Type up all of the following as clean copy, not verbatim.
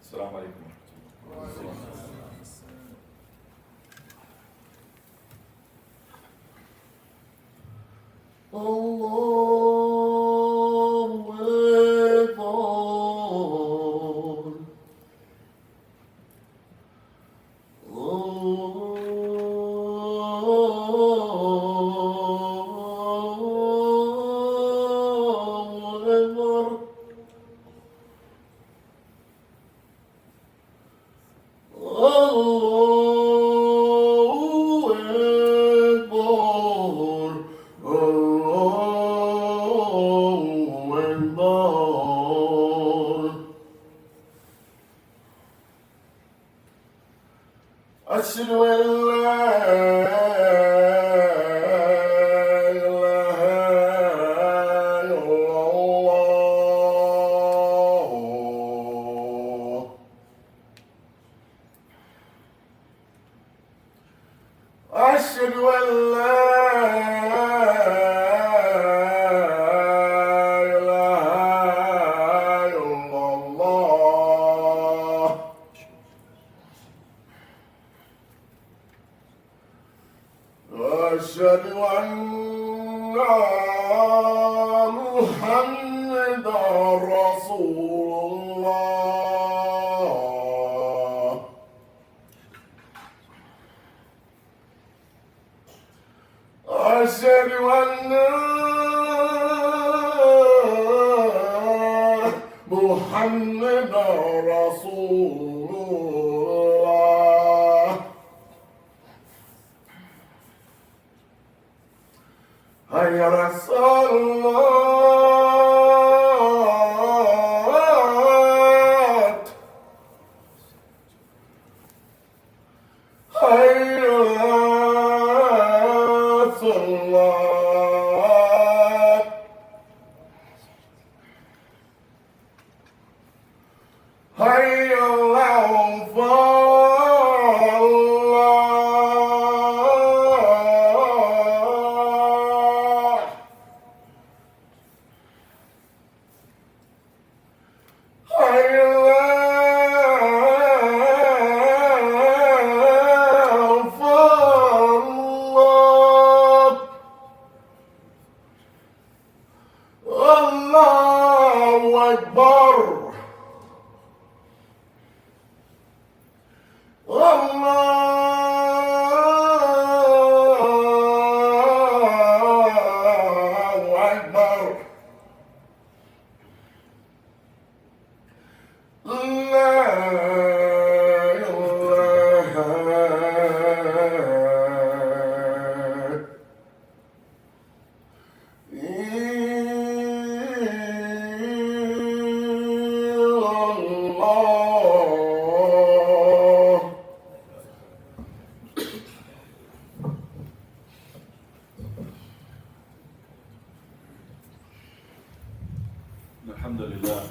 السلام عليكم ورحمة الله. أشهد أن محمدا رسول الله. أشهد أن محمدا رسول الله. هيا على الصلاة، هيا على الصلاة، هيا على الله أكبر. الحمد لله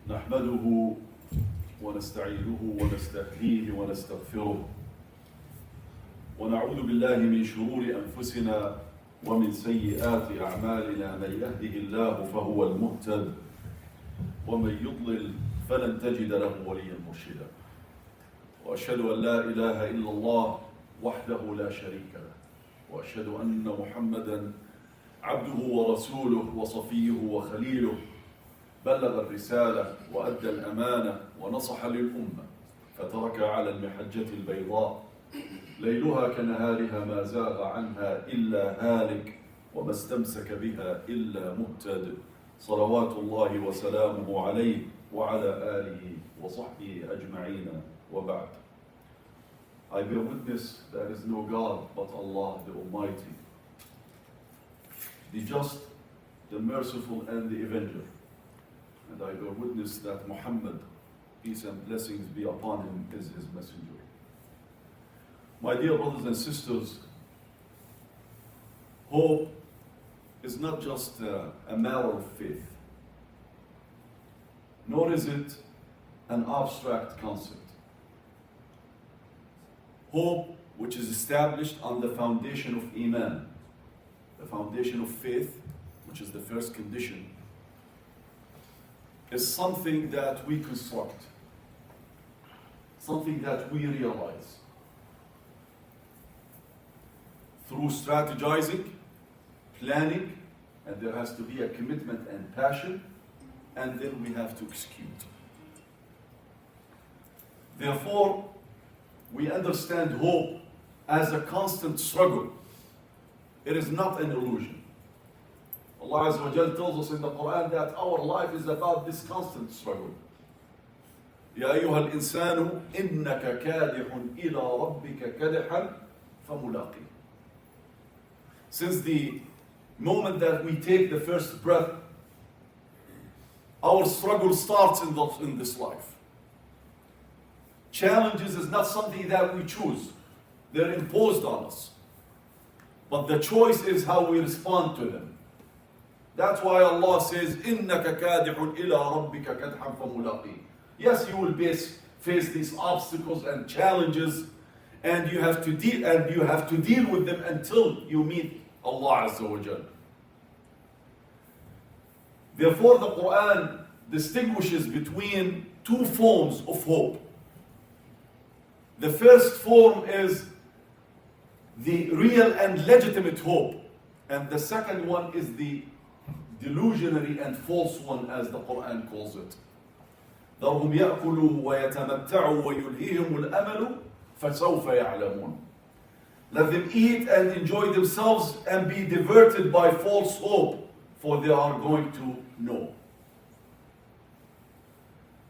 نحمده ونستعينه ونستهديه ونستغفره ونعوذ بالله من شرور أنفسنا ومن سيئات أعمالنا. من يهده الله فهو المهتد ومن يضلل فلن تجد له وليا مرشدا. وأشهد أن لا إله إلا الله وحده لا شريك له، وأشهد أن محمدا عبده ورسوله وصفيه وخليله، بلغ الرسالة وأدى الأمانة ونصح للأمة، فترك على المحجة البيضاء ليلها كنهارها ما زاغ عنها إلا هالك وما استمسك بها إلا مهتد، صلوات الله وسلامه عليه وعلى آله وصحبه أجمعين. وبعد. I bear witness there is no God but Allah the Almighty, the just, the merciful, and the avenger. And I bear witness that Muhammad, peace and blessings be upon him, is his messenger. My dear brothers and sisters, hope is not just a matter of faith, nor is it an abstract concept. Hope, which is established on the foundation of Iman, the foundation of faith, which is the first condition, is something that we construct, something that we realize through strategizing, planning, and there has to be a commitment and passion, and then we have to execute. Therefore, we understand hope as a constant struggle. It is not an illusion. Allah Azza wa Jal tells us in the Quran that our life is about this constant struggle. يا أيها الإنسان إنك كادح إلى ربك كدحا فملاقيه. Since the moment that we take the first breath, our struggle starts in this life. Challenges is not something that we choose. They're imposed on us. But the choice is how we respond to them. That's why Allah says, إِنَّكَ كَادِحٌ إِلَىٰ رَبِّكَ كَدْحًا فَمُلَاقِيهِ. Yes, you will face these obstacles and challenges, and you have to deal with them until you meet Allah Azza wa Jal. Therefore, the Quran distinguishes between two forms of hope. The first form is the real and legitimate hope, and the second one is the delusionary and false one, as the Quran calls it. ذَرْهُمْ يَأْكُلُوا وَيَتَمَتَّعُوا وَيُلْهِهِمُ الْأَمَلُ فَسَوْفَ يَعْلَمُونَ. Let them eat and enjoy themselves and be diverted by false hope, for they are going to know.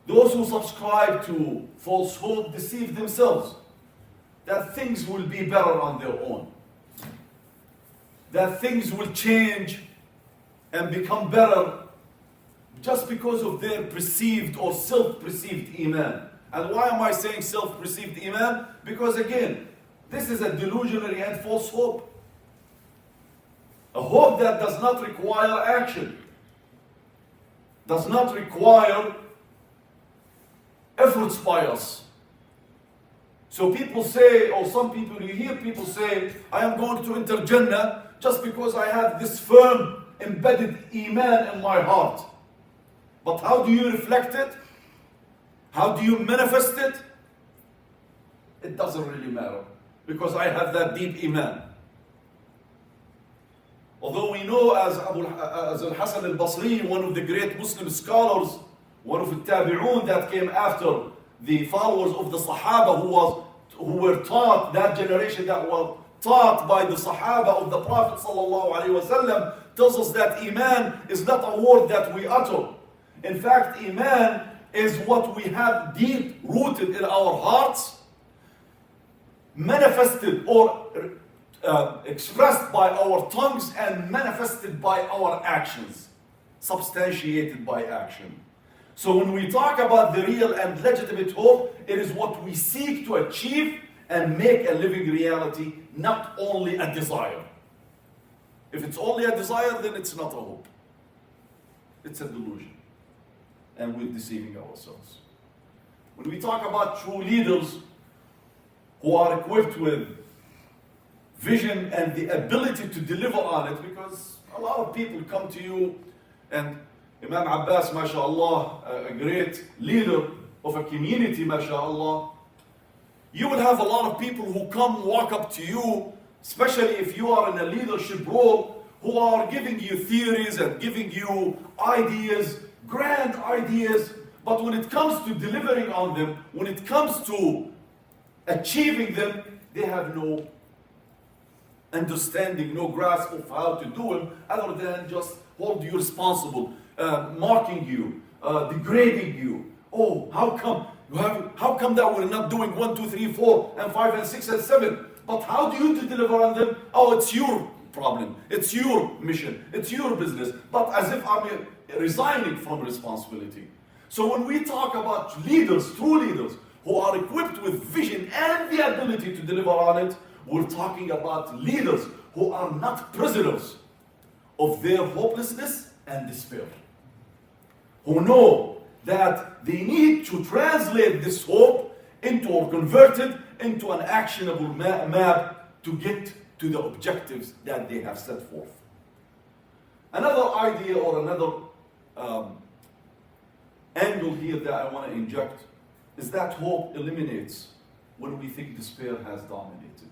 Those who subscribe to false hope deceive themselves that things will be better on their own, that things will change and become better just because of their perceived or self-perceived iman. And why am I saying self-perceived iman? Because again, this is a delusionary and false hope. A hope that does not require action, does not require efforts by us. So people say, or some people, you hear people say, I am going to enter Jannah just because I have this firm embedded iman in my heart. But how do you reflect it? How do you manifest it? It doesn't really matter, because I have that deep iman. Although we know as Al-Hasan al-Basri, one of the great Muslim scholars, one of the tabi'un that came after the followers of the Sahaba, who were taught, that generation that was taught by the Sahaba of the Prophet ﷺ, tells us that iman is not a word that we utter. In fact, iman is what we have deep rooted in our hearts, manifested or expressed by our tongues and manifested by our actions, substantiated by action. So when we talk about the real and legitimate hope, it is what we seek to achieve and make a living reality, not only a desire. If it's only a desire, then it's not a hope. It's a delusion. And we're deceiving ourselves. When we talk about true leaders who are equipped with vision and the ability to deliver on it, because a lot of people come to you, and Imam Abbas, mashallah, a great leader of a community, mashallah, you will have a lot of people who come walk up to you, especially if you are in a leadership role, who are giving you theories and giving you ideas, grand ideas, but when it comes to delivering on them, when it comes to achieving them, they have no understanding, no grasp of how to do them, other than just hold you responsible, marking you, degrading you. Oh, how come that we're not doing 1, 2, 3, 4, and 5, and 6, and 7? But how do you deliver on them? Oh, it's your problem. It's your mission. It's your business. But as if I'm resigning from responsibility. So when we talk about leaders, true leaders, who are equipped with vision and the ability to deliver on it, we're talking about leaders who are not prisoners of their hopelessness and despair. Who know that they need to translate this hope into, or convert it into, an actionable map to get to the objectives that they have set forth. Another idea or another angle here that I want to inject is that hope eliminates when we think despair has dominated.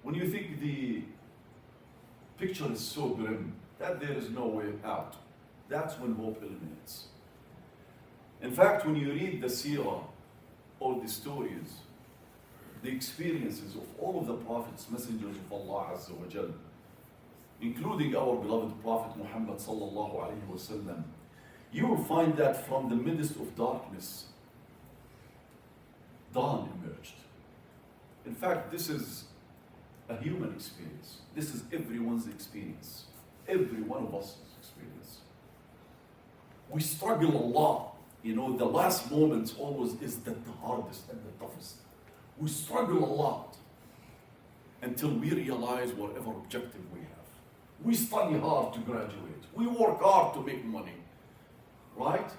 When you think the picture is so grim that there is no way out, that's when hope eliminates. In fact, when you read the seerah, all the stories, the experiences of all of the prophets, messengers of Allah Azza wa Jal, including our beloved Prophet Muhammad sallallahu alayhi wa sallam, you will find that from the midst of darkness, dawn emerged. In fact, this is a human experience. This is everyone's experience. Every one of us' experience. We struggle a lot. You know, the last moments always is the hardest and the toughest. We struggle a lot until we realize whatever objective we have. We study hard to graduate. We work hard to make money. Right?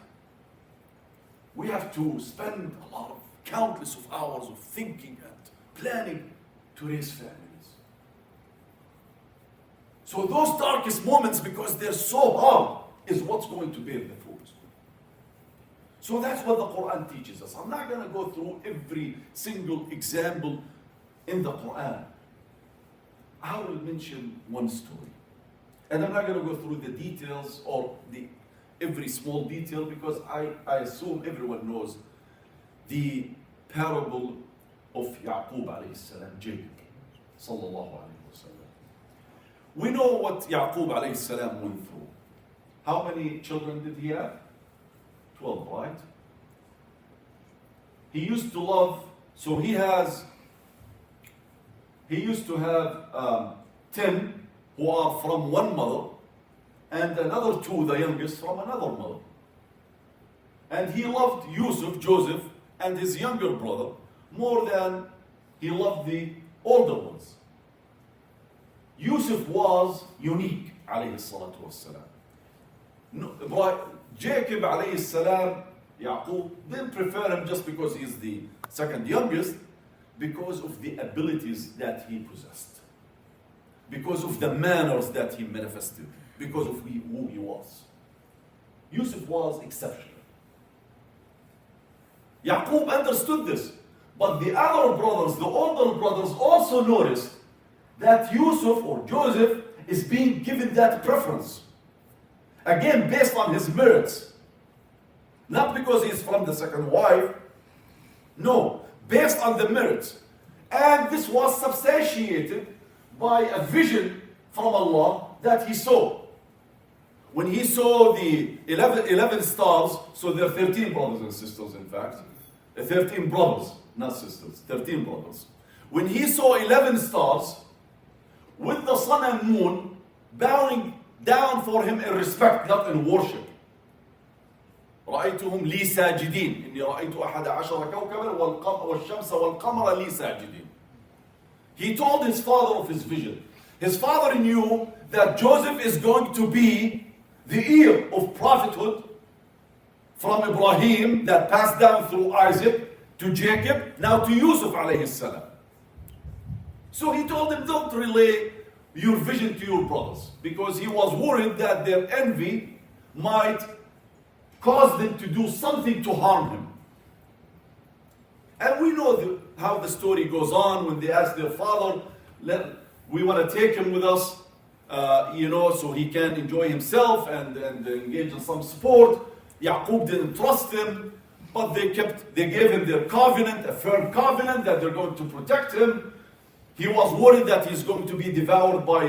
We have to spend a lot of countless of hours of thinking and planning to raise families. So those darkest moments, because they're so hard, is what's going to bear the fruit. So that's what the Quran teaches us. I'm not going to go through every single example in the Quran. I will mention one story. And I'm not going to go through the details or every small detail, because I assume everyone knows the parable of Yaqub alayhi salam, Jacob, sallallahu alayhi wa sallam. We know what Yaqub alayhi salam went through. How many children did he have? 12, right? He used to love, so he used to have 10 who are from one mother, and another 2, the youngest, from another mother. And he loved Joseph, and his younger brother more than he loved the older ones. Yusuf was unique, alayhi salatu wassalam. Jacob alayhi salam, Yaqub, didn't prefer him just because he's the second youngest, because of the abilities that he possessed, because of the manners that he manifested, because of who he was. Yusuf was exceptional. Yaqub understood this, but the other brothers, the older brothers, also noticed that Yusuf or Joseph is being given that preference. Again, based on his merits. Not because he's from the second wife. No, based on the merits. And this was substantiated by a vision from Allah that he saw. When he saw the 11 stars, so there are 13 brothers and sisters, in fact. 13 brothers, not sisters, 13 brothers. When he saw 11 stars, with the sun and moon bowing down for him in respect, not in worship. رأيتهم لي ساجدين إني رأيت 11 كوكبا والشمس والقمر لي ساجدين. He told his father of his vision. His father knew that Joseph is going to be the heir of prophethood from Ibrahim that passed down through Isaac to Jacob, now to Yusuf alayhi salam. So he told him, don't relay your vision to your brothers, because he was worried that their envy might cause them to do something to harm him. And we know how the story goes on when they ask their father, we want to take him with us, so he can enjoy himself and engage in some sport. Yaqub didn't trust him, but they gave him their covenant, a firm covenant that they're going to protect him. He was worried that he's going to be devoured by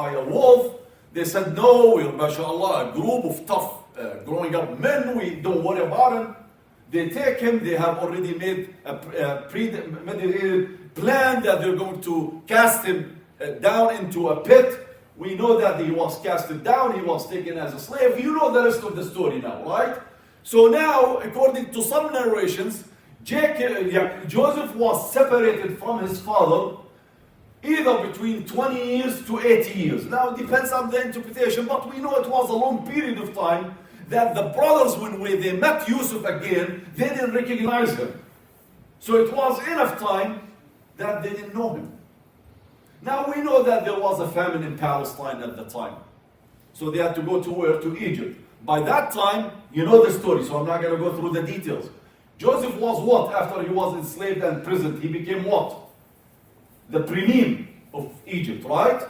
a wolf. They said, no, we're, mashallah, a group of tough growing up men. We don't worry about him. They take him. They have already made a premeditated plan that they're going to cast him down into a pit. We know that he was casted down. He was taken as a slave. You know the rest of the story now, right? So now, according to some narrations, Joseph was separated from his father either between 20 years to 80 years. Now it depends on the interpretation, but we know it was a long period of time that the brothers, when they met Yusuf again, they didn't recognize him. So it was enough time that they didn't know him. Now we know that there was a famine in Palestine at the time. So they had to go to where? To Egypt. By that time, you know the story, so I'm not going to go through the details. Joseph was what? After he was enslaved and imprisoned, he became what? The premier of Egypt, right?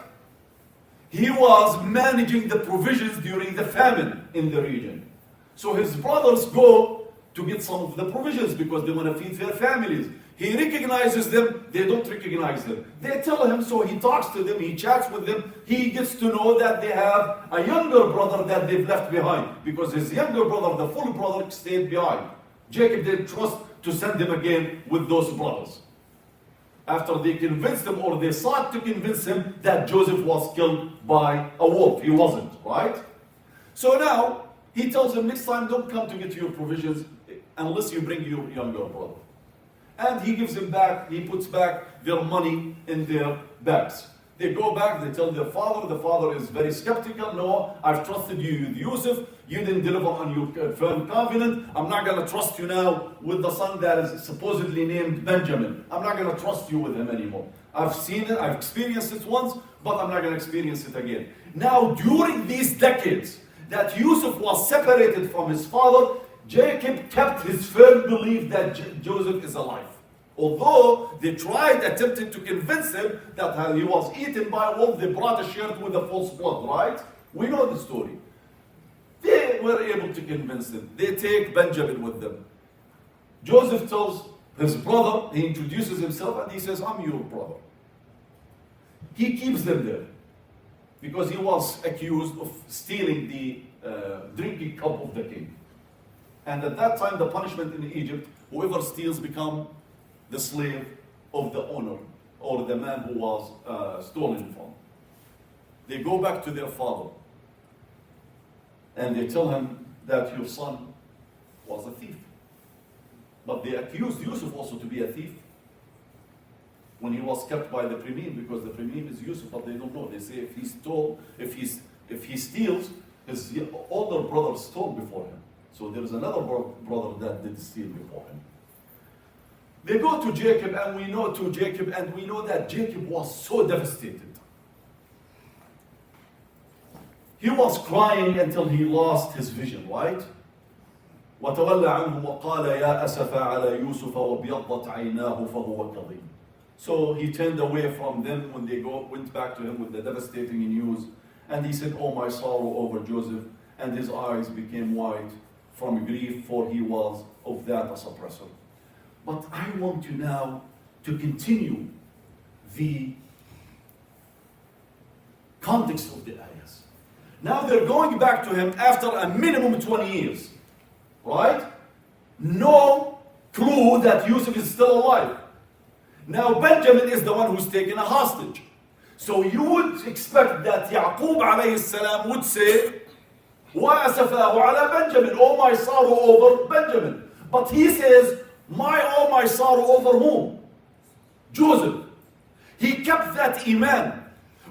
He was managing the provisions during the famine in the region. So his brothers go to get some of the provisions because they want to feed their families. He recognizes them, they don't recognize him. They tell him, so he talks to them, he chats with them, he gets to know that they have a younger brother that they've left behind because his younger brother, the full brother, stayed behind. Jacob didn't trust to send him again with those brothers. After they convinced him, or they sought to convince him that Joseph was killed by a wolf. He wasn't, right? So now, he tells him, next time don't come to get your provisions unless you bring your younger brother. And he gives him back, he puts back their money in their bags. They go back, they tell their father, the father is very skeptical. No, I've trusted you with Yusuf, you didn't deliver on your firm covenant. I'm not going to trust you now with the son that is supposedly named Benjamin. I'm not going to trust you with him anymore. I've seen it, I've experienced it once, but I'm not going to experience it again. Now, during these decades that Yusuf was separated from his father, Jacob kept his firm belief that Joseph is alive. Although they attempted to convince him that he was eaten by a wolf, they brought a shirt with a false blood, right? We know the story. They were able to convince him. They take Benjamin with them. Joseph tells his brother, he introduces himself and he says, I'm your brother. He keeps them there because he was accused of stealing the drinking cup of the king. And at that time, the punishment in Egypt, whoever steals becomes the slave of the owner or the man who was stolen from. They go back to their father and they tell him that your son was a thief. But they accused Yusuf also to be a thief when he was kept by the premier, because the premier is Yusuf, but they don't know. They say if he steals, his older brother stole before him. So there is another brother that did steal before him. They go to Jacob, and we know that Jacob was so devastated. He was crying until he lost his vision, right? وَتَوَلَّ عَنْهُمْ وَقَالَ يَا أَسَفَ عَلَى يُوسُفَ وَابْيَضَّتْ عَيْنَاهُ فَهُوَ كَظِيمٌ. So he turned away from them when they went back to him with the devastating news. And he said, oh, my sorrow over Joseph. And his eyes became white from grief, for he was of that a suppressor. But I want you now to continue the context of the ayahs. Now they're going back to him after a minimum 20 years. Right? No clue that Yusuf is still alive. Now Benjamin is the one who's taken a hostage. So you would expect that Yaqub alayhi salam would say, وَأَسَفَاهُ عَلَى Benjamin, oh my sorrow over Benjamin. But he says, oh my sorrow over whom? Joseph. He kept that iman.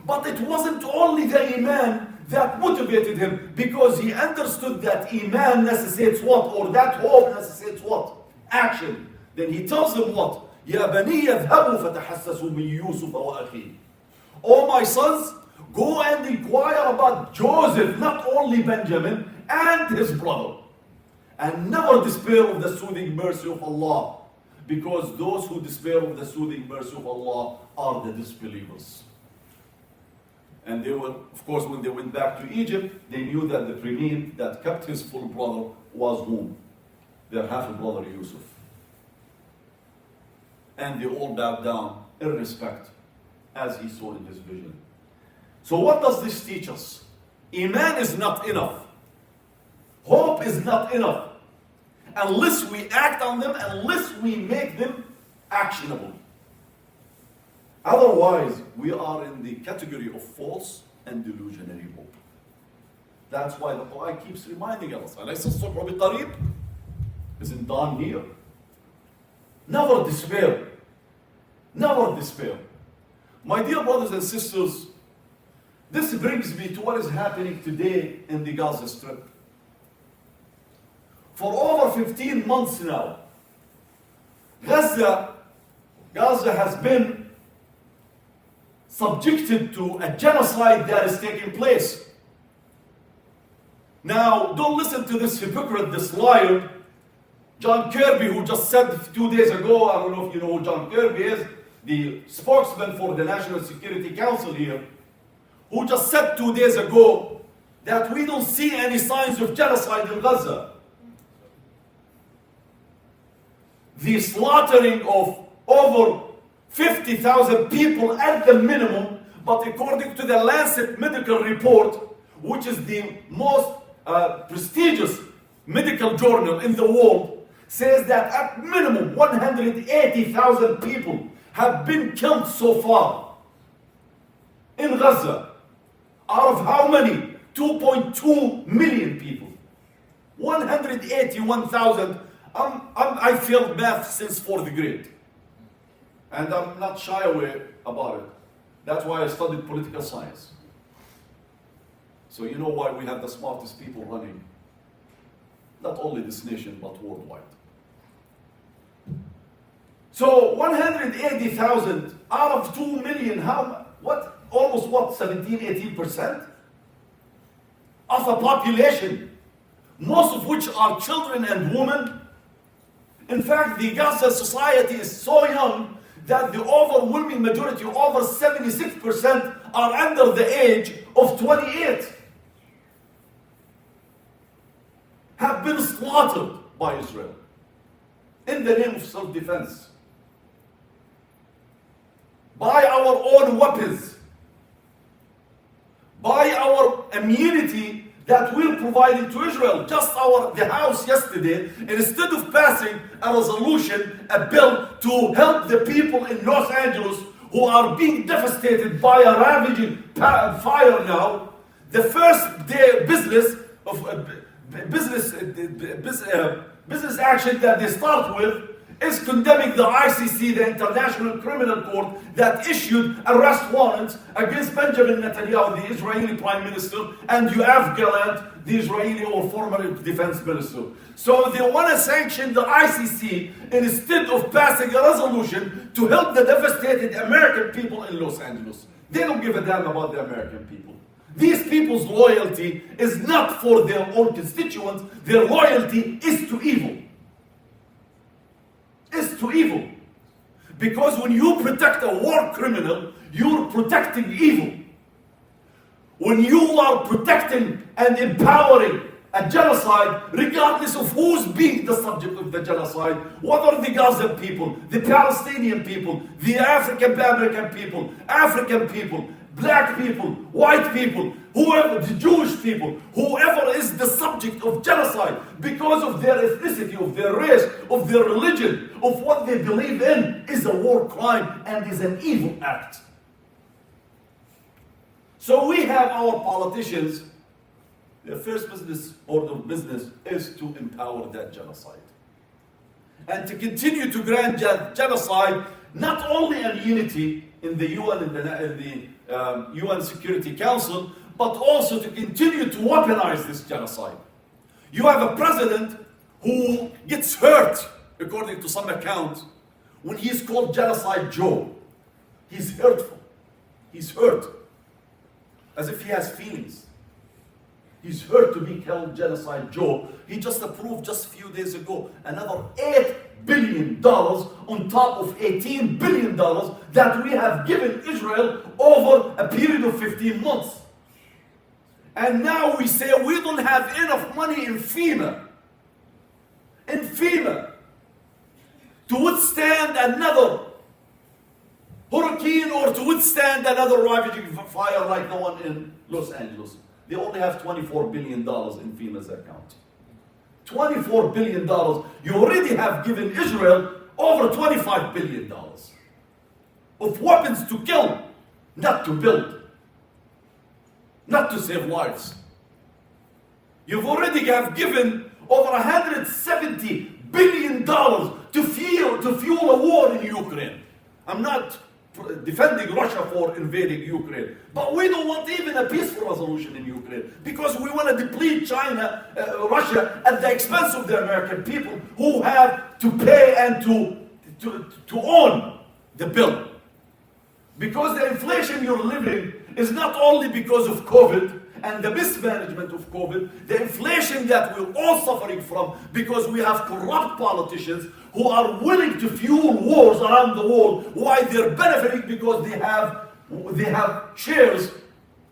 But it wasn't only the iman that motivated him, because he understood that iman necessitates what? Or that hope necessitates what? Action. Then he tells them what? يَا بَنِيَّ اذْهَبُوا فَتَحَسَّسُوا مِنْ يُوسُفَ وَأَخِيهِ. Oh my sons, go and inquire about Joseph, not only Benjamin, and his brother. And never despair of the soothing mercy of Allah, because those who despair of the soothing mercy of Allah are the disbelievers. And they were, of course, when they went back to Egypt, they knew that the premier that kept his full brother was whom? Their half-brother Yusuf. And they all bowed down in respect, as he saw in his vision. So what does this teach us? Iman is not enough. Hope is not enough. Unless we act on them, unless we make them actionable. Otherwise, we are in the category of false and delusionary hope. That's why the Quran keeps reminding us, أَلَيْسَ الصُّبْحُ بِقَرِيبٍ? Isn't dawn here? Never despair. Never despair. My dear brothers and sisters, this brings me to what is happening today in the Gaza Strip. For over 15 months now, Gaza has been subjected to a genocide that is taking place. Now, don't listen to this hypocrite, this liar, John Kirby, who just said 2 days ago, I don't know if you know who John Kirby is, the spokesman for the National Security Council here, who just said 2 days ago that we don't see any signs of genocide in Gaza. The slaughtering of over 50,000 people at the minimum, but according to the Lancet medical report, which is the most prestigious medical journal in the world, says that at minimum 180,000 people have been killed so far in Gaza. Out of how many? 2.2 million people. 181,000. I failed math since 4th grade. And I'm not shy away about it. That's why I studied political science. So you know why we have the smartest people running, not only this nation, but worldwide. So 180,000 out of 2 million, almost 17, 18% of a population, most of which are children and women. In fact, the Gaza society is so young that the overwhelming majority, over 76%, are under the age of 28, have been slaughtered by Israel in the name of self-defense, by our own weapons, by our immunity that we're providing to Israel. Just the House yesterday, instead of passing a resolution, a bill to help the people in Los Angeles who are being devastated by a ravaging fire now, the first day business action that they start with is condemning the ICC, the International Criminal Court, that issued arrest warrants against Benjamin Netanyahu, the Israeli Prime Minister, and Yoav Gallant, the Israeli or former Defense Minister. So they want to sanction the ICC instead of passing a resolution to help the devastated American people in Los Angeles. They don't give a damn about the American people. These people's loyalty is not for their own constituents. Their loyalty is to evil. Is to evil. Because when you protect a war criminal, you're protecting evil. When you are protecting and empowering a genocide, regardless of who's being the subject of the genocide, whether the Gaza people, the Palestinian people, the African-American people, African people, black people, white people, whoever, the Jewish people, whoever is the subject of genocide because of their ethnicity, of their race, of their religion, of what they believe in, is a war crime and is an evil act. So we have our politicians, their first order of business is to empower that genocide. And to continue to grant genocide, not only immunity in the UN and the UN Security Council, but also to continue to weaponize this genocide. You have a president who gets hurt, according to some accounts, when he's called Genocide Joe. He's hurtful. He's hurt. As if he has feelings. He's hurt to be called Genocide Joe. He just approved just a few days ago another $8 billion on top of $18 billion that we have given Israel over a period of 15 months. And now we say we don't have enough money in FEMA to withstand another hurricane or to withstand another ravaging fire like the one in Los Angeles. They only have $24 billion in FEMA's account. $24 billion. You already have given Israel over $25 billion of weapons to kill, not to build, not to save lives. You've already have given over $170 billion to fuel a war in Ukraine. I'm not defending Russia for invading Ukraine, but we don't want even a peaceful resolution in Ukraine because we want to deplete Russia at the expense of the American people who have to pay and to own the bill. Because the inflation you're living is not only because of COVID and the mismanagement of COVID, the inflation that we're all suffering from because we have corrupt politicians who are willing to fuel wars around the world. Why? They're benefiting because they have shares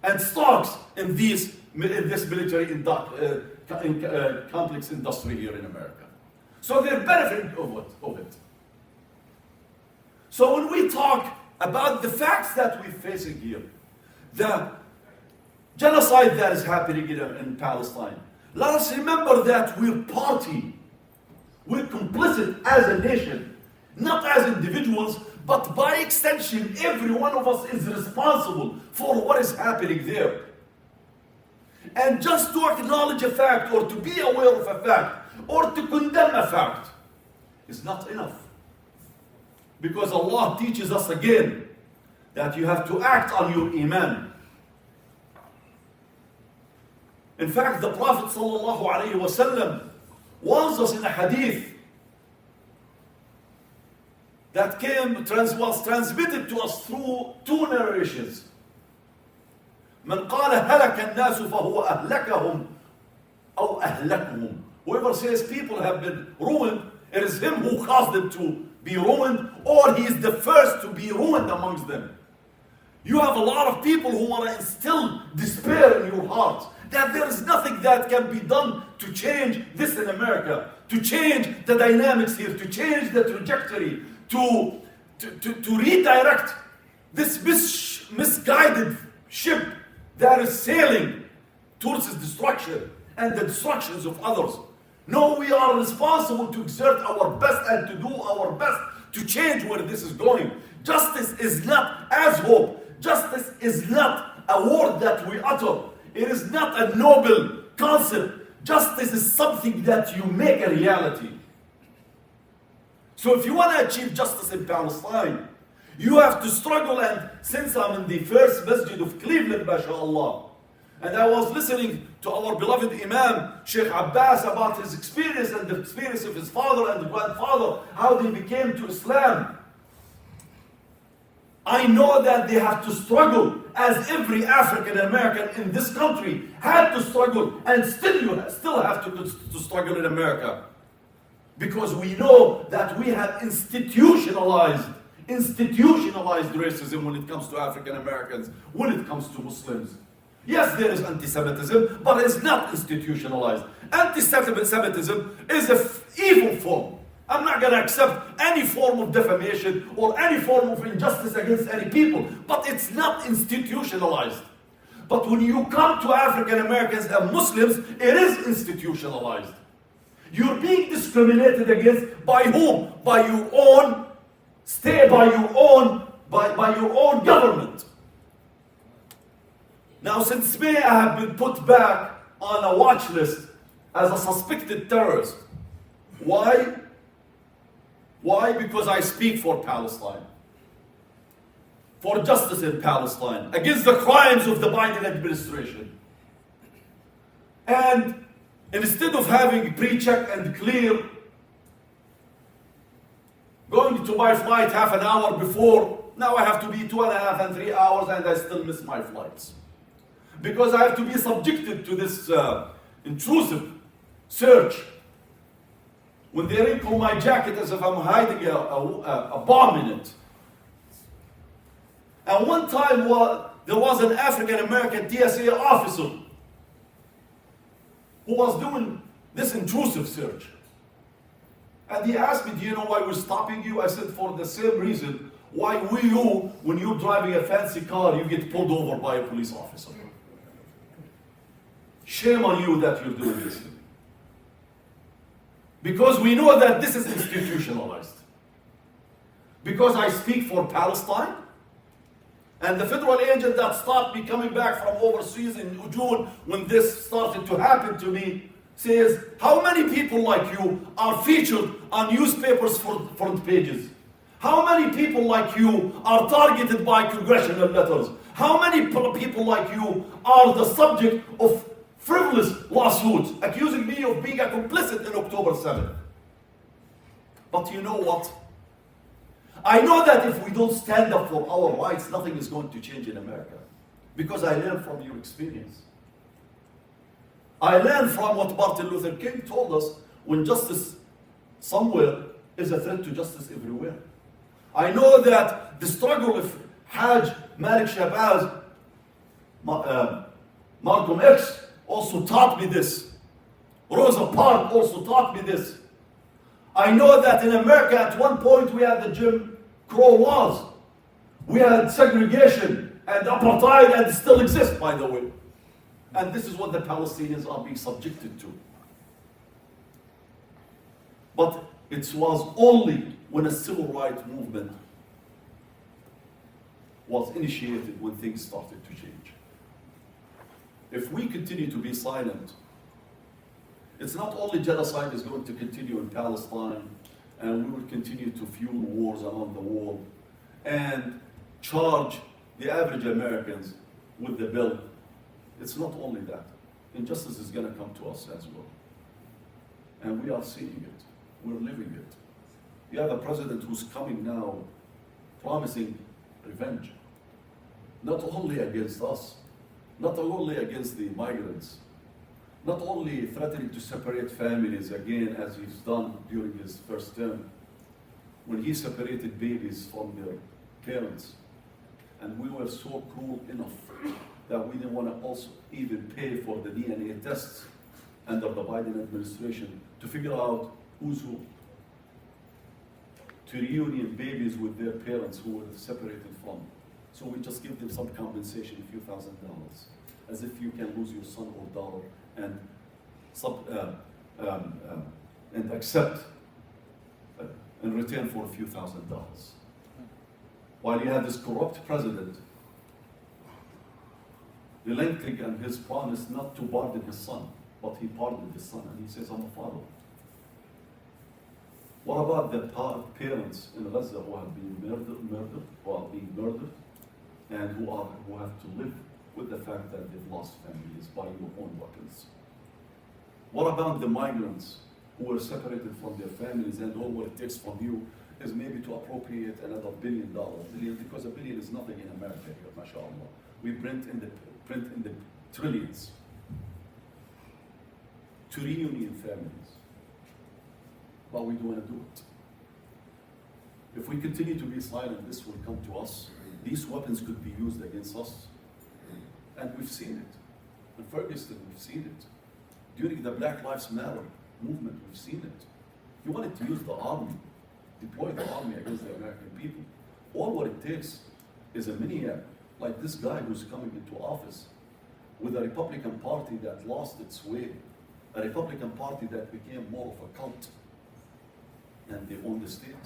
and stocks in this military complex industry here in America. So they're benefiting of it. So when we talk about the facts that we're facing here, the genocide that is happening in Palestine, let us remember that we're party. We're complicit as a nation, not as individuals, but by extension, every one of us is responsible for what is happening there. And just to acknowledge a fact, or to be aware of a fact, or to condemn a fact, is not enough. Because Allah teaches us again that you have to act on your iman. In fact, the Prophet ﷺ warns us in a hadith that was transmitted to us through two narrations. من قال هلك الناس فهو أهلكهم أو أهلكهم. Whoever says people have been ruined, it is him who caused them to be ruined, or he is the first to be ruined amongst them. You have a lot of people who want to instill despair in your heart that there is nothing that can be done to change this in America, to change the dynamics here, to change the trajectory, to redirect this misguided ship that is sailing towards its destruction and the destructions of others. No, we are responsible to exert our best and to do our best to change where this is going. Justice is not as hope. Justice is not a word that we utter. It is not a noble concept. Justice is something that you make a reality. So if you want to achieve justice in Palestine, you have to struggle. And since I'm in the first masjid of Cleveland, mashallah, and I was listening to our beloved Imam, Sheikh Abbas, about his experience and the experience of his father and grandfather, how they became to Islam. I know that they have to struggle, as every African American in this country had to struggle, and still have to struggle in America. Because we know that we have institutionalized racism when it comes to African Americans, when it comes to Muslims. Yes, there is anti-Semitism, but it's not institutionalized. Anti-Semitism is an evil form. I'm not going to accept any form of defamation or any form of injustice against any people, but it's not institutionalized. But when you come to African Americans and Muslims, it is institutionalized. You're being discriminated against by whom? By your own state, by your own government. Now, since May, I have been put back on a watch list as a suspected terrorist. Why? Why? Because I speak for Palestine, for justice in Palestine, against the crimes of the Biden administration. And instead of having pre-check and clear, going to my flight half an hour before, now I have to be 2.5 and 3 hours, and I still miss my flights. Because I have to be subjected to this intrusive search. When they wrinkle my jacket as if I'm hiding a bomb in it. And one time there was an African American TSA officer who was doing this intrusive search. And he asked me, do you know why we're stopping you? I said, for the same reason why when you're driving a fancy car, you get pulled over by a police officer. Shame on you that you're doing this. Because we know that this is institutionalized. Because I speak for Palestine, and the federal agent that stopped me coming back from overseas in June when this started to happen to me says, how many people like you are featured on newspapers front pages? How many people like you are targeted by congressional letters? How many people like you are the subject of frivolous lawsuits accusing me of being a complicit in October 7th? But you know what? I know that if we don't stand up for our rights, nothing is going to change in America. Because I learned from your experience. I learned from what Martin Luther King told us, when justice somewhere is a threat to justice everywhere. I know that the struggle of Hajj Malik Shabazz, Malcolm X also taught me this. Rosa Parks also taught me this. I know that in America at one point we had the Jim Crow laws. We had segregation and apartheid, and it still exists, by the way. And this is what the Palestinians are being subjected to. But it was only when a civil rights movement was initiated when things started to change. If we continue to be silent, it's not only genocide is going to continue in Palestine, and we will continue to fuel wars around the world and charge the average Americans with the bill. It's not only that. Injustice is going to come to us as well. And we are seeing it. We're living it. You have a president who's coming now promising revenge. Not only against us, not only against the migrants, not only threatening to separate families again as he's done during his first term, when he separated babies from their parents. And we were so cruel enough that we didn't want to also even pay for the DNA tests under the Biden administration to figure out who's who. To reunion babies with their parents who were separated from. So we just give them some compensation, a few $1,000, as if you can lose your son or daughter and accept in return for a few $1,000. While you have this corrupt president relenting on his promise not to pardon his son, but he pardoned his son, and he says, I'm a father. What about the parents in Gaza who have been murdered, and who have to live with the fact that they've lost families by your own weapons? What about the migrants who were separated from their families, and all what it takes from you is maybe to appropriate another $1 billion, because $1 billion is nothing in America here, mashallah. We print in the trillions to reunion families. But we don't want to do it. If we continue to be silent, this will come to us. These weapons could be used against us. And we've seen it. In Ferguson, we've seen it. During the Black Lives Matter movement, we've seen it. You wanted to use the army, deploy the army against the American people. All what it takes is a maniac like this guy who's coming into office with a Republican Party that lost its way, a Republican Party that became more of a cult, and they own the state,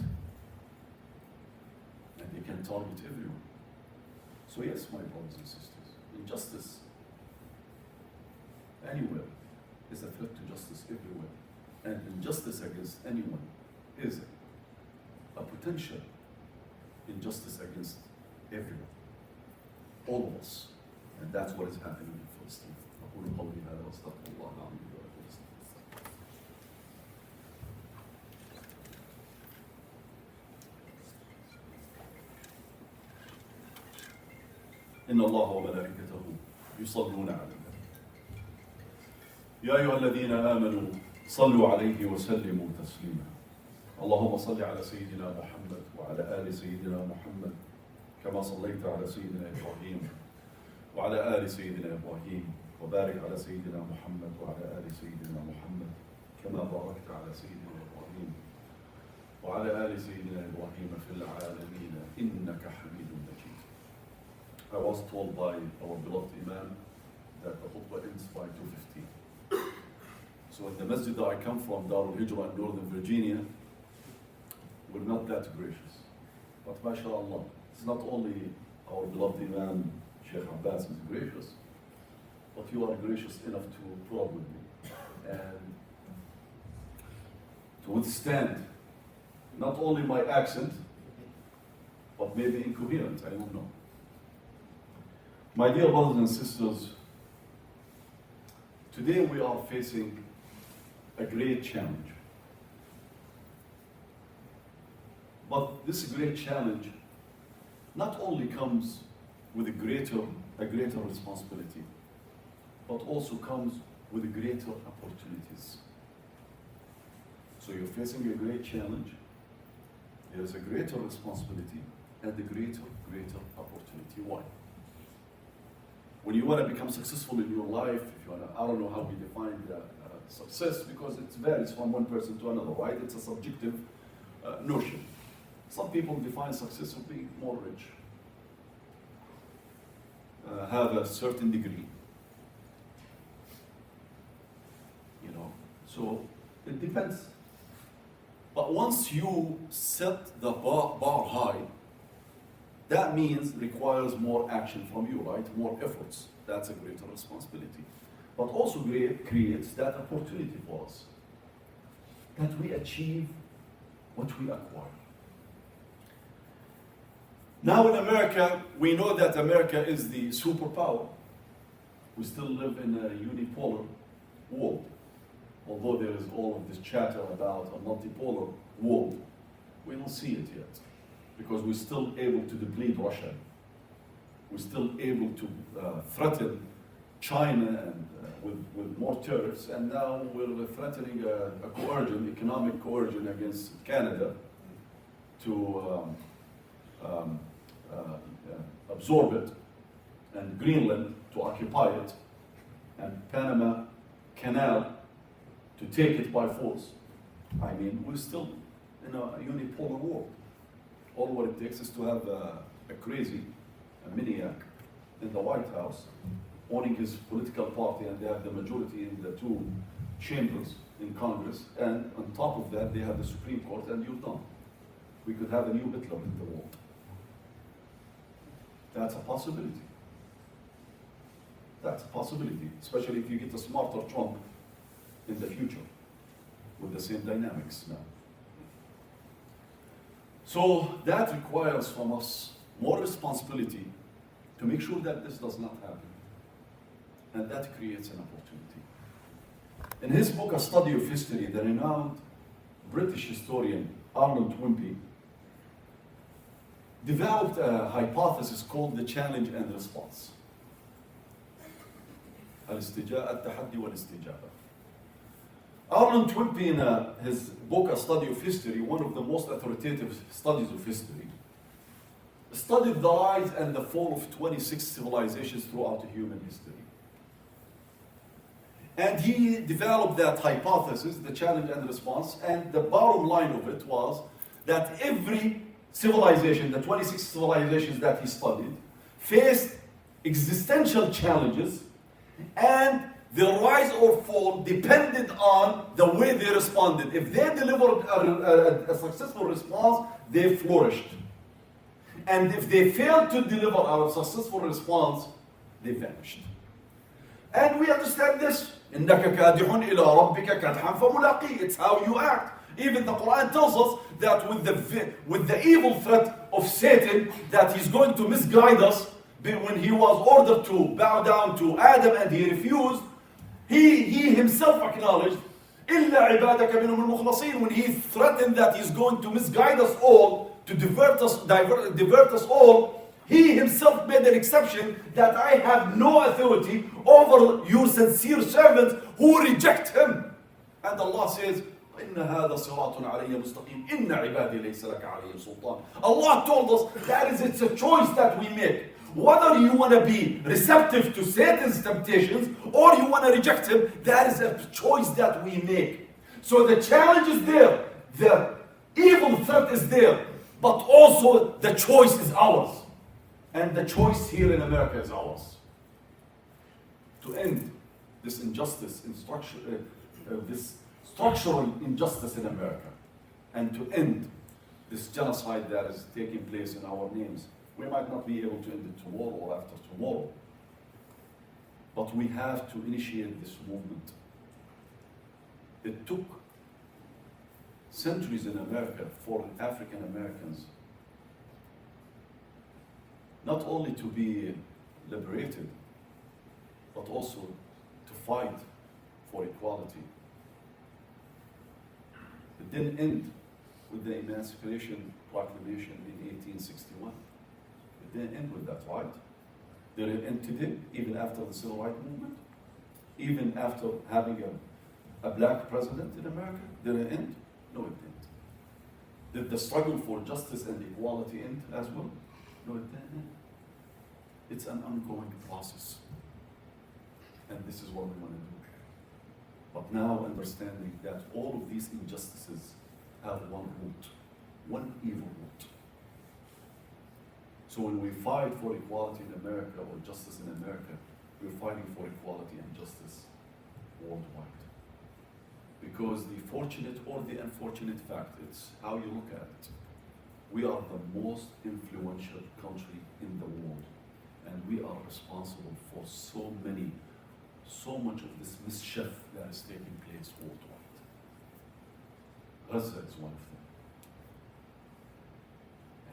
and they can target everyone. So yes, my brothers and sisters, injustice anywhere is a threat to justice everywhere, and injustice against anyone is a potential injustice against everyone, all of us, and that's what is happening in Palestine. أقول قولي هذا وأستغفر الله العظيم لي ولكم. إن الله وملائكته يصلون على النبي يا أيها الذين آمنوا صلوا عليه وسلموا تسليما اللهم صل على سيدنا محمد وعلى آل سيدنا محمد كما صليت على سيدنا إبراهيم وعلى آل سيدنا إبراهيم وبارك على سيدنا محمد وعلى آل سيدنا محمد كما باركت على سيدنا إبراهيم وعلى آل سيدنا إبراهيم في العالمين إنك حميد مجيد. I was told by our beloved Imam that the khutbah ends by 2:15. So in the masjid that I come from, Darul Hijrah in Northern Virginia, we're not that gracious. But mashallah, it's not only our beloved Imam, Sheikh Abbas is gracious, but you are gracious enough to put up with me and to withstand not only my accent, but maybe incoherent, I don't know. My dear brothers and sisters, today we are facing a great challenge. But this great challenge not only comes with a greater responsibility, but also comes with greater opportunities. So you're facing a great challenge, there is a greater responsibility, and a greater opportunity. Why? When you want to become successful in your life, if you want to, I don't know how we define success, because it varies from one person to another, right? It's a subjective notion. Some people define success as being more rich, have a certain degree, you know. So it depends. But once you set the bar high, that means requires more action from you, right? More efforts. That's a greater responsibility. But also creates that opportunity for us, that we achieve what we acquire. Now in America, we know that America is the superpower. We still live in a unipolar world. Although there is all of this chatter about a multipolar world, we don't see it yet. Because we're still able to deplete Russia. We're still able to threaten China and, with more tariffs, and now we're threatening a coercion, economic coercion against Canada to absorb it, and Greenland to occupy it, and Panama Canal to take it by force. I mean, we're still in a unipolar world. All what it takes is to have a crazy, a maniac in the White House owning his political party, and they have the majority in the two chambers in Congress, and on top of that they have the Supreme Court, and you're done. We could have a new Hitler in the world. That's a possibility. That's a possibility, especially if you get a smarter Trump in the future with the same dynamics now. So that requires from us more responsibility to make sure that this does not happen. And that creates an opportunity. In his book, A Study of History, the renowned British historian Arnold Wimpy developed a hypothesis called the challenge and response. التحدي والاستجابة. Arnold Wimpy, in his book, A Study of History, one of the most authoritative studies of history, studied the rise and the fall of 26 civilizations throughout human history. And he developed that hypothesis, the challenge and response, and the bottom line of it was that every civilization, the 26 civilizations that he studied, faced existential challenges, and the rise or fall depended on the way they responded. If they delivered a successful response, they flourished. And if they failed to deliver a successful response, they vanished. And we understand this. إِنَّكَ كَادِحٌ إِلَىٰ رَبِّكَ كَدْحًا فَمُلَاقِيهِ. It's how you act. Even the Quran tells us that with the evil threat of Satan, that he's going to misguide us, when he was ordered to bow down to Adam and he refused, he himself acknowledged, إِلَّا عِبَادَكَ مِنْهُمُ الْمُخْلَصِينَ, when he threatened that he's going to misguide us all, to divert us all, he himself made an exception that I have no authority over your sincere servants who reject him. And Allah says, إِنَّ هَذَا صِرَاطٌ عَلَيَّ مُسْتَقِيمٌ إِنَّ عِبَادِي لَيْسَ لَكَ عَلَيْهِمْ سُلْطَانٌ. Allah told us that it's a choice that we make. Whether you want to be receptive to Satan's temptations or you want to reject him, that is a choice that we make. So the challenge is there, the evil threat is there, but also the choice is ours. And the choice here in America is ours. To end this injustice, this structural injustice in America, and to end this genocide that is taking place in our names. We might not be able to end it tomorrow or after tomorrow, but we have to initiate this movement. It took centuries in America for African Americans not only to be liberated, but also to fight for equality. It didn't end with the Emancipation Proclamation in 1861. It didn't end with that, right? Did it end today, even after the Civil Rights Movement? Even after having a black president in America, did it end? No, it didn't. Did the struggle for justice and equality end as well? No, it didn't. It's an ongoing process. And this is what we want to do. But now understanding that all of these injustices have one root, one evil root. So when we fight for equality in America or justice in America, we're fighting for equality and justice worldwide. Because the fortunate or the unfortunate fact, it's how you look at it. We are the most influential country in the world, and we are responsible for so much of this mischief that is taking place worldwide. Gaza is one of them.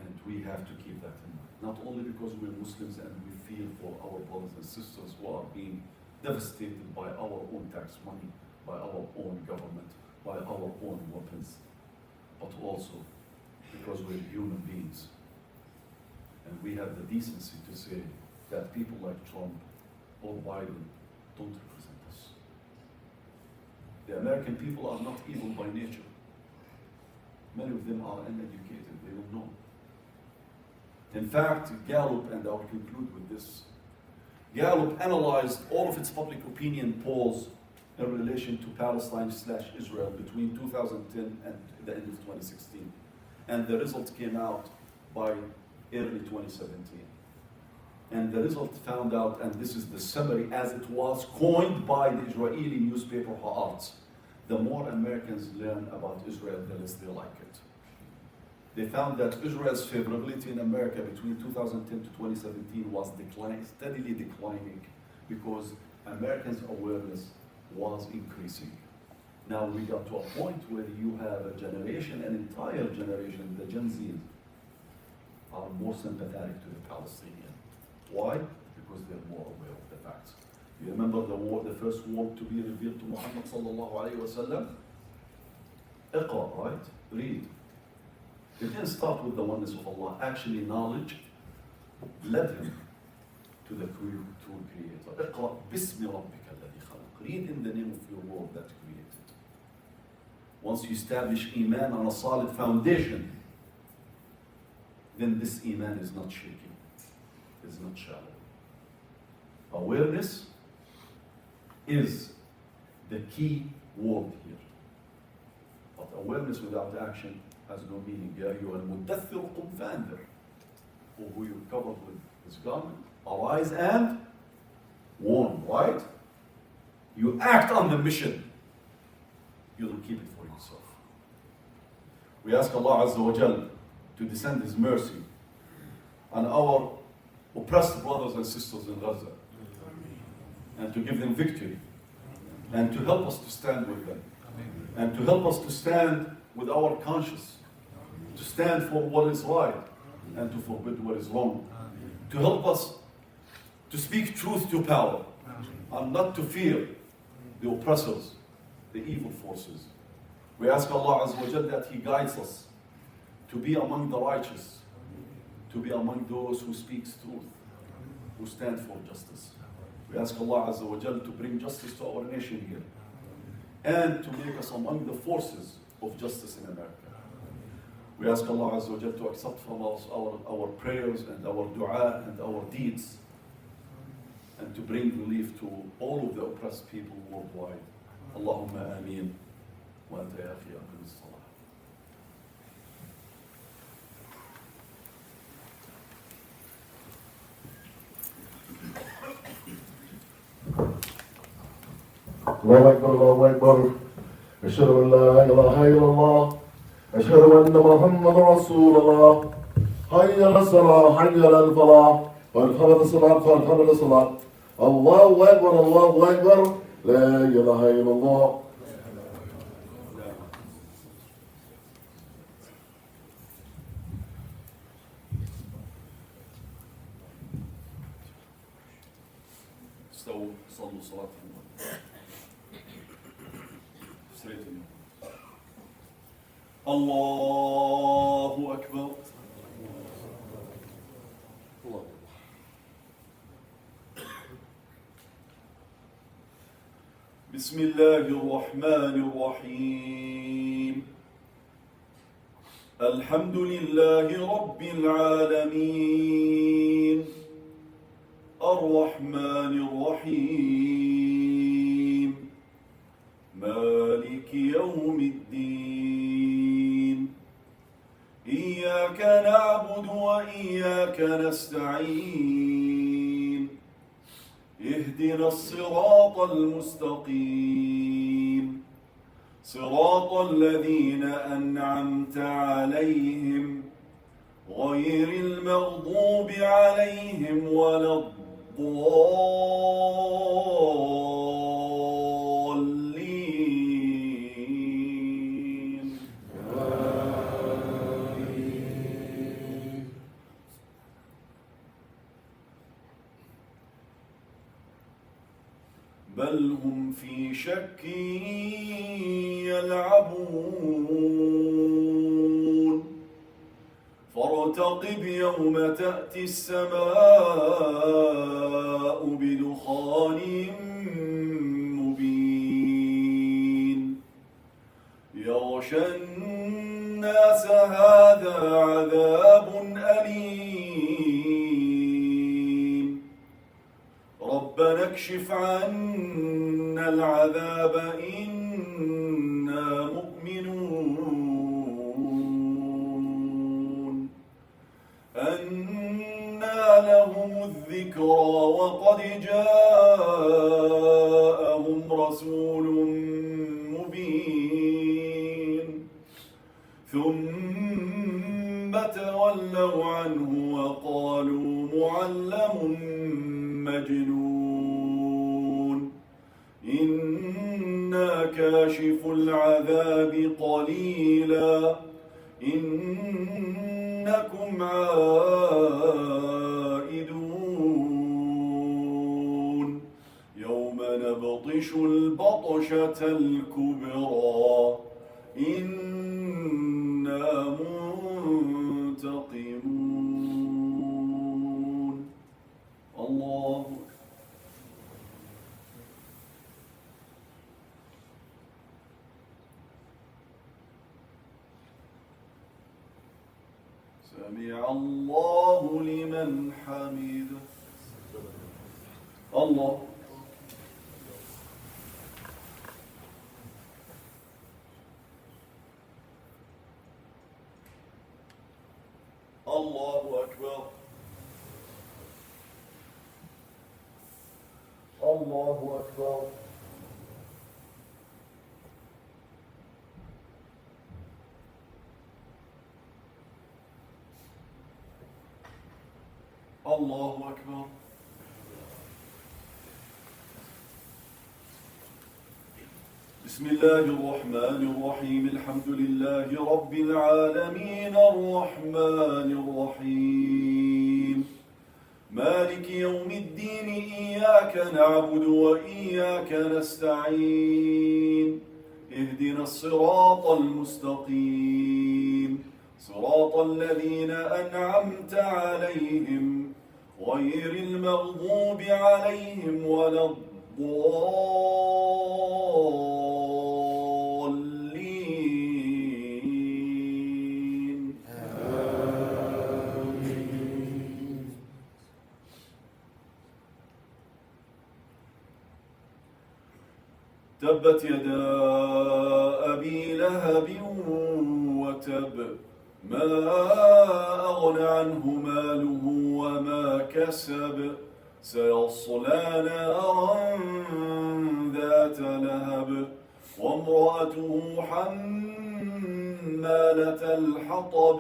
And we have to keep that in mind. Not only because we're Muslims and we feel for our brothers and sisters who are being devastated by our own tax money, by our own government, by our own weapons, but also because we're human beings. And we have the decency to say that people like Trump or Biden don't represent us. The American people are not evil by nature. Many of them are uneducated, they don't know. In fact, Gallup, and I'll conclude with this, Gallup analyzed all of its public opinion polls in relation to Palestine/Israel between 2010 and the end of 2016. And the results came out by early 2017. And the result found out, and this is the summary as it was coined by the Israeli newspaper Haaretz: the more Americans learn about Israel, the less they like it. They found that Israel's favorability in America between 2010 to 2017 was steadily declining because Americans' awareness was increasing. Now we got to a point where you have a generation, an entire generation, the Gen Z, are more sympathetic to the Palestinian. Why? Because they're more aware of the facts. You remember the first word to be revealed to Muhammad sallallahu alayhi wa sallam? Iqra, right? Read. It didn't start with the oneness of Allah. Actually, knowledge led him to the true Creator. Iqra bismi rabbika alladhi khalaq. Read in the name of your Lord that created. Once you establish Iman on a solid foundation, then this Iman is not shaky, is not shallow. Awareness is the key word here. But awareness without action has no meaning. Ya ayyuhal muddaththir qum fa'anzir. Or who you covered with his garment, arise and warn, right? You act on the mission. You don't keep it for yourself. We ask Allah Azza wa Jal to descend His mercy on our oppressed brothers and sisters in Gaza, and to give them victory, and to help us to stand with them, and to help us to stand with our conscience, to stand for what is right, and to forbid what is wrong, to help us to speak truth to power, and not to fear the oppressors, the evil forces. We ask Allah Azza wa Jal that He guides us to be among the righteous, to be among those who speak truth, who stand for justice. We ask Allah Azza wa Jal to bring justice to our nation here, and to make us among the forces of justice in America. We ask Allah Azza wa Jal to accept from us our prayers and our dua and our deeds, and to bring relief to all of the oppressed people worldwide. Allahumma ameen. Wa anta ya akhi aqim as-salah. الله أكبر الله أكبر أشهد أن لا إله إلا الله أشهد أن محمد رسول الله حي على الصلاة حي على الفلاح قد قامت الصلاة قد قامت الصلاة الله أكبر الله أكبر لا إله إلا الله. صلوا صلاتكم. الله أكبر. بسم الله الرحمن الرحيم. الحمد لله رب العالمين، الرحمن الرحيم، مالك يوم الدين. إياك نعبد وإياك نستعين. اهدنا الصراط المستقيم، صراط الذين أنعمت عليهم غير المغضوب عليهم ولا الضالين. بل هم في شك يلعبون. فارتقب يوم تأتي السماء بدخان مبين يغشى الناس. هذا عذاب أليم. ربنا اكشف عنا العذاب إنا مؤمنون. أنى لهم الذكرى وقد جاءهم رسول مبين. ثم تولوا عنه وقالوا معلم مجنون. إنا كاشف العذاب قليلا إنكم عائدون. يوم نبطش البطشة الكبرى إنا منتقمون. الله سمع الله لمن حمده. الله الله أكبر. الله أكبر. الله أكبر. بسم الله الرحمن الرحيم. الحمد لله رب العالمين، الرحمن الرحيم، مالك يوم الدين. إياك نعبد وإياك نستعين. اهدنا الصراط المستقيم، صراط الذين أنعمت عليهم غير المغضوب عليهم ولا الضالين. آمين. تبت يدا أبي لهب وتب، ما أغنى عنه ماله وما كسب. سيصلى نارا ذات لهب وامرأته حمالة الحطب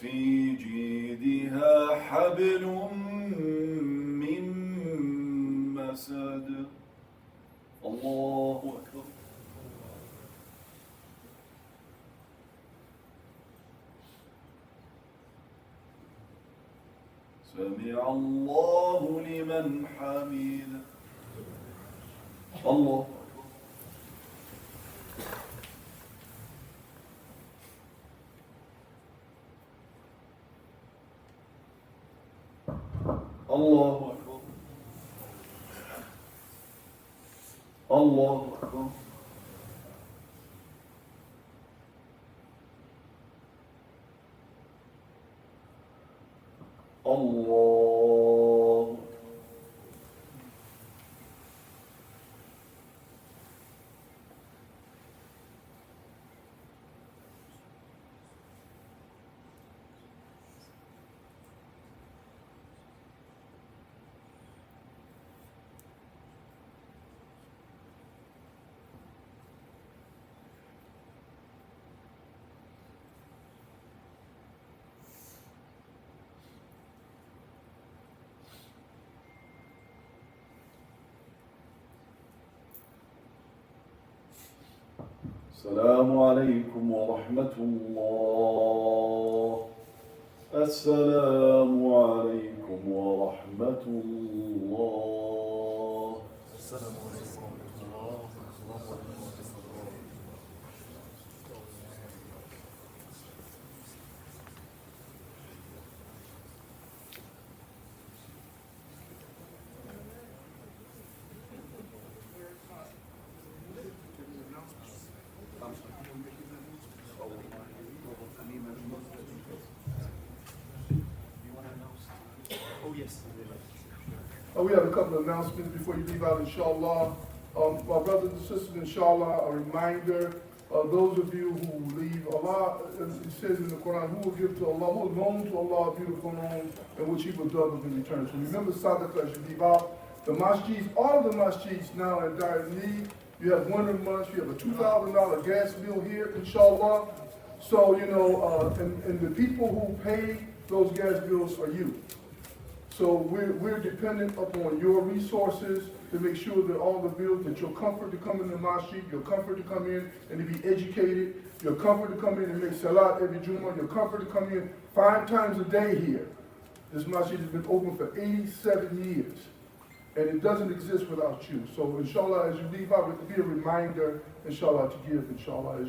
في جيدها حبل من مسد. الله أكبر. سمع الله لمن حمده. الله الله أكبر. الله الله. السلام عليكم ورحمة الله. السلام عليكم ورحمة الله. السلام عليكم ورحمة الله وبركاته. We have a couple of announcements before you leave out, inshallah. My brothers and sisters, inshallah, a reminder, those of you who leave, Allah, as it says in the Quran, who will give to Allah, who will loan to Allah a beautiful loan, and which he will double in return. So remember Sadaqah as you leave out. The masjids, all of the masjids now are in dire need. You have winter months, you have a $2,000 gas bill here, inshallah. So, you know, and the people who pay those gas bills are you. So we're dependent upon your resources to make sure that all the bills, that your comfort to come in the masjid, your comfort to come in and to be educated, your comfort to come in and make salat every Jummah, your comfort to come in 5 times a day here. This masjid has been open for 87 years, and it doesn't exist without you. So inshallah, as you leave out, it will be a reminder, inshallah, to give, inshallah, as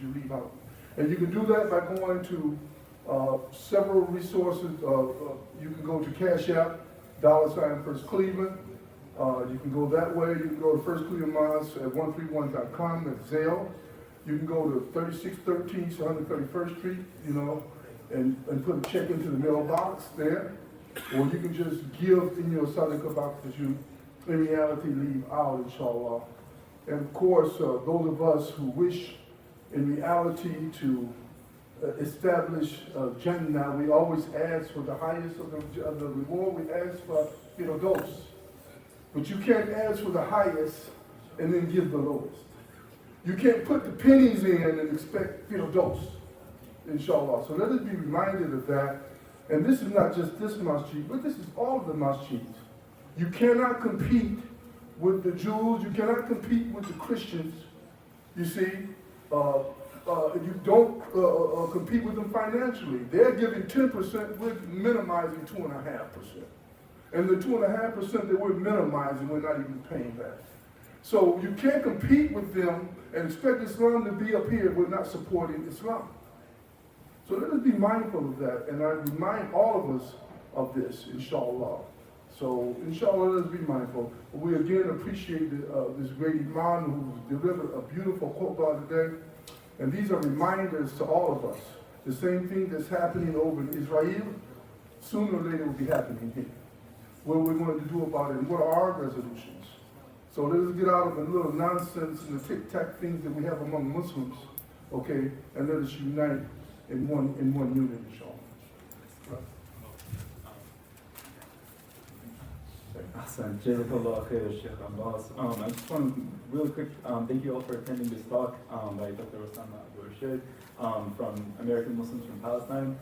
you leave out. And you can do that by going to several resources. You can go to Cash App, $FirstCleveland. You can go that way. You can go to FirstCleveland Mosque at 131.com, that's Zelle. You can go to 3613 131st Street, you know, and put a check into the mailbox there. Or you can just give in your Sadaqah box that you, in reality, leave out, inshallah. And of course, those of us who wish, in reality, to establish Jannah, we always ask for the highest of the reward. We ask for, you know, those. But you can't ask for the highest and then give the lowest. You can't put the pennies in and expect, you know, those, inshallah. So let us be reminded of that. And this is not just this masjid, but this is all of the masjids. You cannot compete with the Jews. You cannot compete with the Christians. You see, you don't compete with them financially. They're giving 10%, we're minimizing 2.5%. And the 2.5% that we're minimizing, we're not even paying back. So you can't compete with them and expect Islam to be up here. We're not supporting Islam. So let us be mindful of that, and I remind all of us of this, inshallah. So, inshallah, let us be mindful. We again appreciate this great Imam who delivered a beautiful khutbah today. And these are reminders to all of us. The same thing that's happening over in Israel, sooner or later will be happening here. What are we going to do about it, and what are our resolutions? So let us get out of the little nonsense and the tic-tac things that we have among Muslims, okay, and let us unite in one unit, inshallah. Ahsan, Jazakallah khair, Sheikh Abbas. I just want to, real quick, thank you all for attending this talk by Dr. Osama Abu Rashid from American Muslims from Palestine,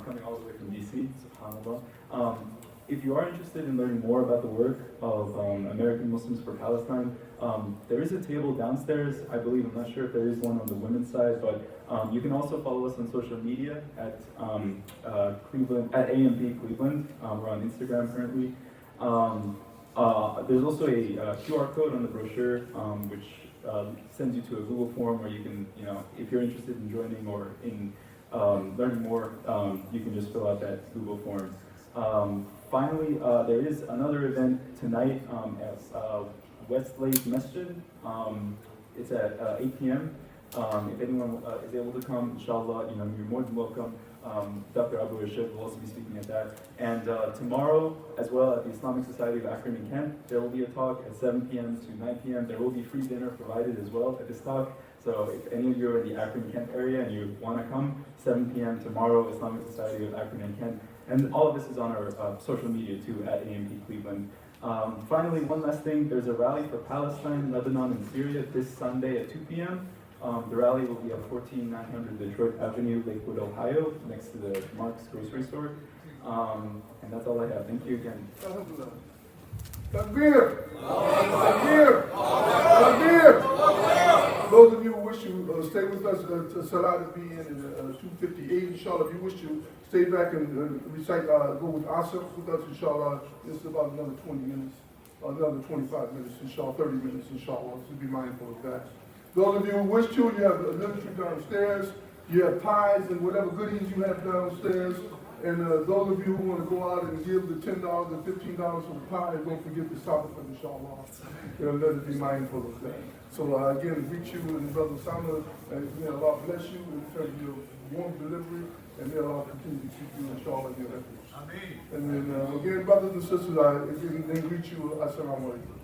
coming all the way from DC, subhanAllah. If you are interested in learning more about the work of American Muslims for Palestine, there is a table downstairs, I believe. I'm not sure if there is one on the women's side, but you can also follow us on social media at Cleveland, at AMP Cleveland. We're on Instagram currently. There's also a QR code on the brochure, which sends you to a Google form where you can, you know, if you're interested in joining or in learning more, you can just fill out that Google form. Finally, there is another event tonight at Westlake Masjid. It's at 8 p.m. If anyone is able to come, inshallah, you're more than welcome. Dr. Abu Rashid will also be speaking at that. And tomorrow, as well, at the Islamic Society of Akron and Kent, there will be a talk at 7 p.m. to 9 p.m. There will be free dinner provided as well at this talk. So if any of you are in the Akron and Kent area and you want to come, 7 p.m. tomorrow, Islamic Society of Akron and Kent. And all of this is on our social media too, at AMP Cleveland. Finally, one last thing, there's a rally for Palestine, Lebanon, and Syria this Sunday at 2 p.m. The rally will be at 14900 Detroit Avenue, Lakewood, Ohio, next to the Mark's grocery store. And that's all I have. Thank you again. Takbir! Takbir! Takbir! Those of you who wish to stay with us, Salat will be in 2:58, inshallah. If you wish to stay back and recite, go with Asr with us, inshallah. It's about another 20 minutes, another 25 minutes, inshallah, 30 minutes, inshallah. So be mindful of that. Those of you who wish to, you have a literature downstairs. You have pies and whatever goodies you have downstairs. And those of you who want to go out and give the $10 and $15 for the pie, don't forget to stop with them, inshallah. Let us be mindful of that. So again, greet you and Brother Sama, and may Allah bless you in terms of your warm delivery, and may Allah continue to keep you, inshallah, in your efforts. Amen. And then again, brothers and sisters, again, they greet you. Assalamu alaikum.